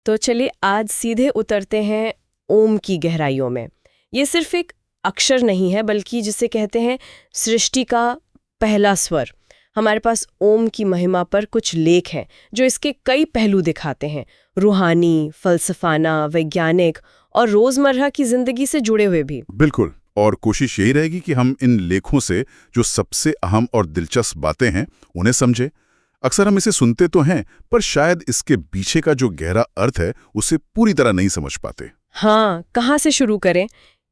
तो चलिए आज सीधे उतरते हैं ओम की गहराइयों में। ये सिर्फ एक अक्षर नहीं है, बल्कि जिसे कहते हैं सृष्टि का पहला स्वर। हमारे पास ओम की महिमा पर कुछ लेख हैं जो इसके कई पहलू दिखाते हैं, रूहानी, फलसफाना, वैज्ञानिक और रोजमर्रा की जिंदगी से जुड़े हुए भी। बिल्कुल, और कोशिश यही रहेगी कि हम इन लेखों से जो सबसे अहम और दिलचस्प बातें हैं उन्हें समझें। अक्सर हम इसे सुनते तो हैं, पर शायद इसके पीछे का जो गहरा अर्थ है उसे पूरी तरह नहीं समझ पाते। हाँ, कहाँ से शुरू करें?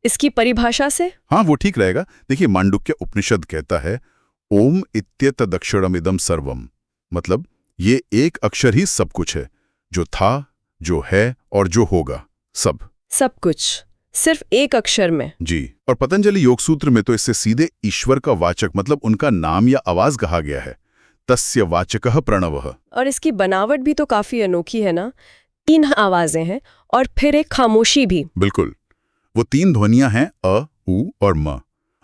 इसकी परिभाषा से? हाँ, वो ठीक रहेगा। देखिए, मांडुक्य उपनिषद कहता है ओम इत्येतदक्षरमिदं सर्वम, मतलब ये एक अक्षर ही सब कुछ है, जो था, जो है और जो होगा, सब कुछ सिर्फ एक अक्षर में। जी। और पतंजलि योग सूत्र में तो इससे सीधे ईश्वर का वाचक, मतलब उनका नाम या आवाज कहा गया है, तस्य वाचकः प्रणवः। और इसकी बनावट भी तो काफी अनोखी है ना। 3 आवाजें हैं और फिर एक खामोशी भी। बिल्कुल, वो 3 ध्वनियां हैं, अ, उ और म,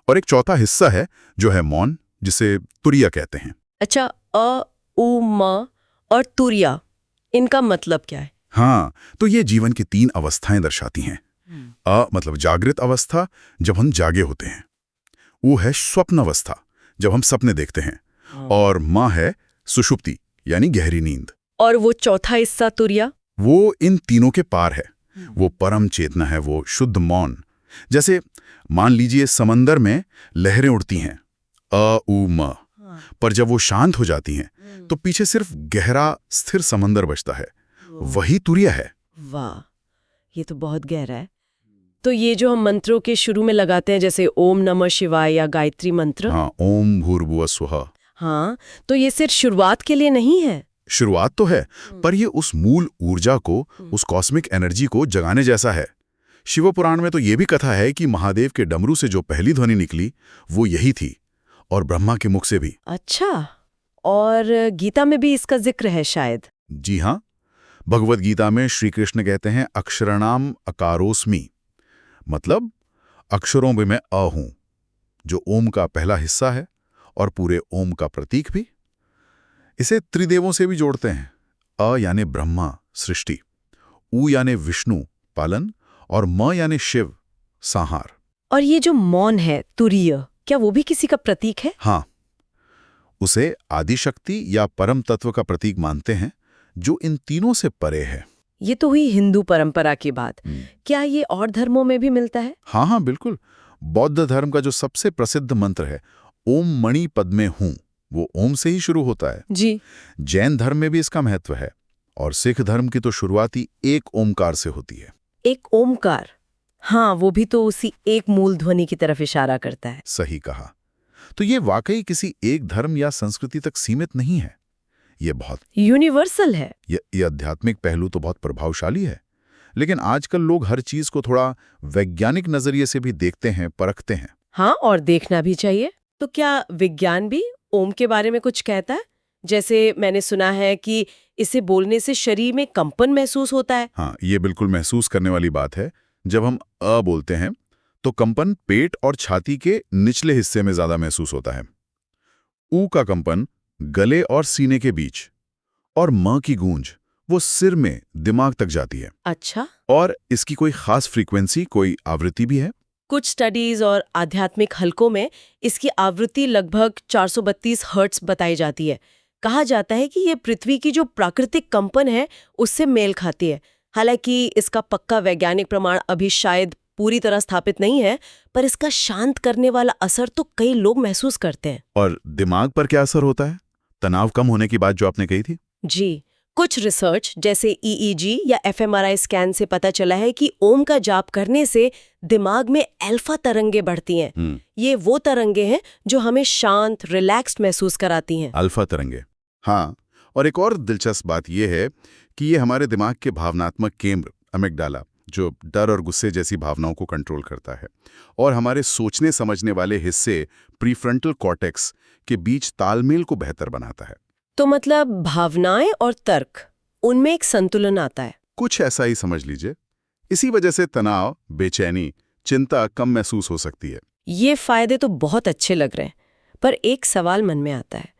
और एक चौथा हिस्सा है जो है मौन, जिसे तुरिया कहते हैं। अच्छा, अ, उ, म और तुरिया, इनका मतलब क्या है? हाँ, तो ये जीवन की 3 अवस्थाएं दर्शाती हैं। अ मतलब जागृत अवस्था, जब हम जागे होते हैं। उ है स्वप्न अवस्था, जब हम सपने देखते हैं। और म है सुषुप्ति, यानी गहरी नींद। और वो चौथा हिस्सा तुरिया? वो इन तीनों के पार है। वो परम चेतना है, वो शुद्ध मौन। जैसे मान लीजिए समंदर में लहरें उड़ती हैं, अ उ म, पर जब वो शांत हो जाती हैं तो पीछे सिर्फ गहरा स्थिर समंदर बचता है। वही तुरिया है। वाह, ये तो बहुत गहरा है। तो ये जो हम मंत्रों के शुरू में लगाते हैं, जैसे ओम नमः शिवाय या गायत्री मंत्र। हाँ, ओम भूर्भुवः स्वः। हाँ, तो ये सिर्फ शुरुआत के लिए नहीं है। शुरुआत तो है, पर ये उस मूल ऊर्जा को, उस कॉस्मिक एनर्जी को जगाने जैसा है। शिव पुराण में तो ये भी कथा है कि महादेव के डमरू से जो पहली ध्वनि निकली वो यही थी, और ब्रह्मा के मुख से भी। अच्छा, और गीता में भी इसका जिक्र है शायद? जी हाँ, भगवद गीता में श्री कृष्ण कहते हैं अक्षराणाम अकारोस्मि, मतलब अक्षरों में मैं अ हूं, जो ओम का पहला हिस्सा है और पूरे ओम का प्रतीक भी। इसे त्रिदेवों से भी जोड़ते हैं। अ यानी ब्रह्मा सृष्टि, उ यानी विष्णु पालन, और म यानी शिव संहार। और ये जो मौन है तुरीय, क्या वो भी किसी का प्रतीक है? हाँ, उसे आदिशक्ति या परम तत्व का प्रतीक मानते हैं, जो इन तीनों से परे है। ये तो हुई हिंदू परंपरा की बात। क्या ये और धर्मों में भी मिलता है? हाँ हाँ, बिल्कुल। बौद्ध धर्म का जो सबसे प्रसिद्ध मंत्र है ओम मणि पद्मे हूं, वो ओम से ही शुरू होता है जी। जैन धर्म में भी इसका महत्व है, और सिख धर्म की तो शुरुआती एक ओमकार से होती है। एक ओमकार, हाँ, वो भी तो उसी एक मूल ध्वनि की तरफ इशारा करता है। सही कहा। तो ये वाकई किसी एक धर्म या संस्कृति तक सीमित नहीं है, ये बहुत यूनिवर्सल है। ये आध्यात्मिक पहलू तो बहुत प्रभावशाली है। लेकिन आजकल लोग हर चीज को थोड़ा वैज्ञानिक नजरिए से भी देखते हैं, परखते हैं। हाँ, और देखना भी चाहिए। तो क्या विज्ञान भी ओम के बारे में कुछ कहता है? जैसे मैंने सुना है कि इसे बोलने से शरीर में कंपन महसूस होता है। हाँ, ये बिल्कुल महसूस करने वाली बात है। जब हम अ बोलते हैं तो कंपन पेट और छाती के निचले हिस्से में ज्यादा महसूस होता है। ऊ का कंपन गले और सीने के बीच, और म की गूंज वो सिर में दिमाग तक जाती है। अच्छा। और इसकी कोई खास फ्रीक्वेंसी, कोई आवृत्ति भी है? कुछ स्टडीज और आध्यात्मिक हलकों में इसकी आवृत्ति लगभग 432 हर्ट्ज बताई जाती है। कहा जाता है कि ये पृथ्वी की जो प्राकृतिक कंपन है उससे मेल खाती है। हालांकि इसका पक्का वैज्ञानिक प्रमाण अभी शायद पूरी तरह स्थापित नहीं है, पर इसका शांत करने वाला असर तो कई लोग महसूस करते हैं। और दिमाग पर क्या असर होता है, तनाव कम होने की बात जो आपने कही थी? जी, कुछ रिसर्च जैसे ईईजी या एफएमआरआई स्कैन से पता चला है कि ओम का जाप करने से दिमाग में अल्फा तरंगे बढ़ती हैं। ये वो तरंगे हैं जो हमें शांत, रिलैक्स्ड महसूस कराती हैं। अल्फा तरंगे, हाँ। और एक और दिलचस्प बात यह है कि ये हमारे दिमाग के भावनात्मक केंद्र अमिगडाला, जो डर और गुस्से जैसी भावनाओं को कंट्रोल करता है, और हमारे सोचने समझने वाले हिस्से प्रीफ्रंटल कॉर्टेक्स के बीच तालमेल को बेहतर बनाता है। तो मतलब भावनाएं और तर्क, उनमें एक संतुलन आता है। कुछ ऐसा ही समझ लीजिए। इसी वजह से तनाव, बेचैनी, चिंता कम महसूस हो सकती है। ये फायदे तो बहुत अच्छे लग रहे हैं, पर एक सवाल मन में आता है,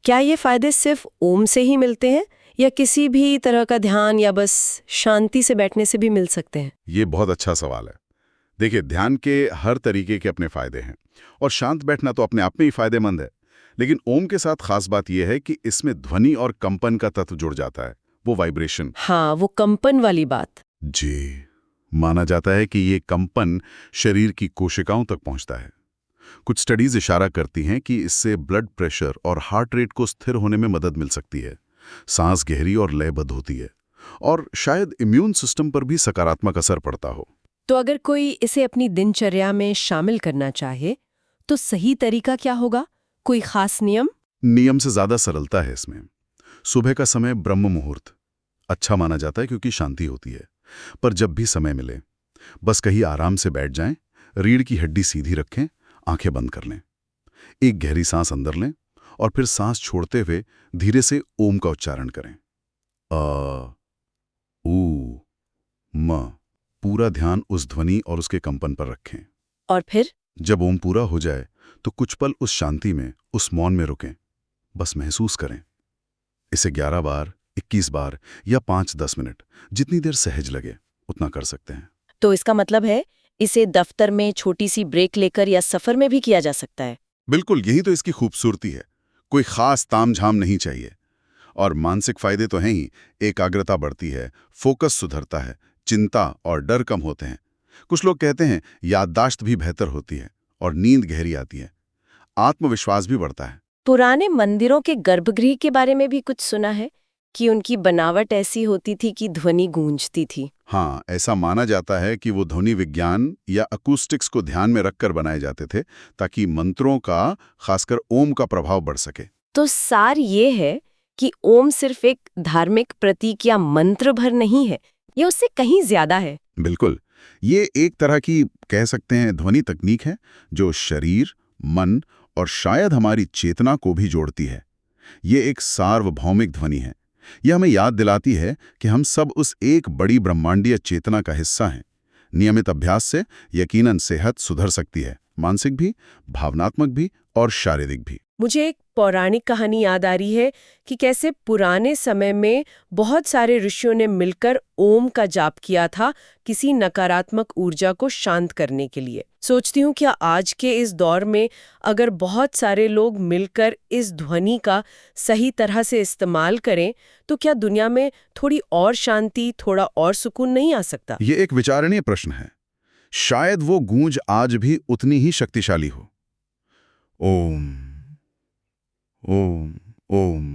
क्या ये फायदे सिर्फ ओम से ही मिलते हैं या किसी भी तरह का ध्यान या बस शांति से बैठने से भी मिल सकते हैं? ये बहुत अच्छा सवाल है। देखिए, ध्यान के हर तरीके के अपने फायदे हैं और शांत बैठना तो अपने आप में ही फायदेमंद है। लेकिन ओम के साथ खास बात यह है कि इसमें ध्वनि और कंपन का तत्व जुड़ जाता है, वो वाइब्रेशन। हाँ, वो कंपन वाली बात। जी, माना जाता है कि ये कंपन शरीर की कोशिकाओं तक पहुंचता है। कुछ स्टडीज इशारा करती हैं कि इससे ब्लड प्रेशर और हार्ट रेट को स्थिर होने में मदद मिल सकती है, सांस गहरी और लयबद्ध होती है, और शायद इम्यून सिस्टम पर भी सकारात्मक असर पड़ता हो। तो अगर कोई इसे अपनी दिनचर्या में शामिल करना चाहे तो सही तरीका क्या होगा? कोई खास नियम? नियम से ज्यादा सरलता है इसमें। सुबह का समय ब्रह्म मुहूर्त अच्छा माना जाता है क्योंकि शांति होती है। पर जब भी समय मिले, बस कहीं आराम से बैठ जाएं, रीढ़ की हड्डी सीधी रखें, आंखें बंद कर लें, एक गहरी सांस अंदर लें और फिर सांस छोड़ते हुए धीरे से ओम का उच्चारण करें। अ, ऊ, म। पूरा ध्यान उस ध्वनि और उसके कंपन पर रखें। और फिर जब ओम पूरा हो जाए तो कुछ पल उस शांति में, उस मौन में रुकें, बस महसूस करें। इसे 11 बार, 21 बार या 5-10 मिनट, जितनी देर सहज लगे उतना कर सकते हैं। तो इसका मतलब है इसे दफ्तर में छोटी सी ब्रेक लेकर या सफर में भी किया जा सकता है? बिल्कुल, यही तो इसकी खूबसूरती है। कोई खास तामझाम नहीं चाहिए। और मानसिक फायदे तो हैं ही। एकाग्रता बढ़ती है, फोकस सुधरता है, चिंता और डर कम होते हैं। कुछ लोग कहते हैं याददाश्त भी बेहतर होती है और नींद गहरी आती है। आत्मविश्वास भी बढ़ता है। पुराने मंदिरों के गर्भगृह के बारे में भी कुछ सुना है कि उनकी बनावट ऐसी होती थी कि ध्वनि गूंजती थी। हाँ, ऐसा माना जाता है कि वो ध्वनि विज्ञान या अकूस्टिक्स को ध्यान में रखकर बनाए जाते थे ताकि मंत्रों का, खासकर ओम का प्रभाव बढ़ सके। तो सार ये है कि ओम सिर्फ एक धार्मिक प्रतीक या मंत्र भर नहीं है, ये उससे कहीं ज्यादा है। बिल्कुल, ये एक तरह की कह सकते हैं ध्वनि तकनीक है जो शरीर, मन और शायद हमारी चेतना को भी जोड़ती है। ये एक सार्वभौमिक ध्वनि है। यह हमें याद दिलाती है कि हम सब उस एक बड़ी ब्रह्मांडीय चेतना का हिस्सा हैं। नियमित अभ्यास से यकीनन सेहत सुधर सकती है, मानसिक भी, भावनात्मक भी और शारीरिक भी। मुझे एक पौराणिक कहानी याद आ रही है कि कैसे पुराने समय में बहुत सारे ऋषियों ने मिलकर ओम का जाप किया था किसी नकारात्मक ऊर्जा को शांत करने के लिए। सोचती हूँ क्या आज के इस दौर में अगर बहुत सारे लोग मिलकर इस ध्वनि का सही तरह से इस्तेमाल करें तो क्या दुनिया में थोड़ी और शांति, थोड़ा और सुकून नहीं आ सकता? ये एक विचारणीय प्रश्न है। शायद वो गूंज आज भी उतनी ही शक्तिशाली हो। ओम, ओम, ओम।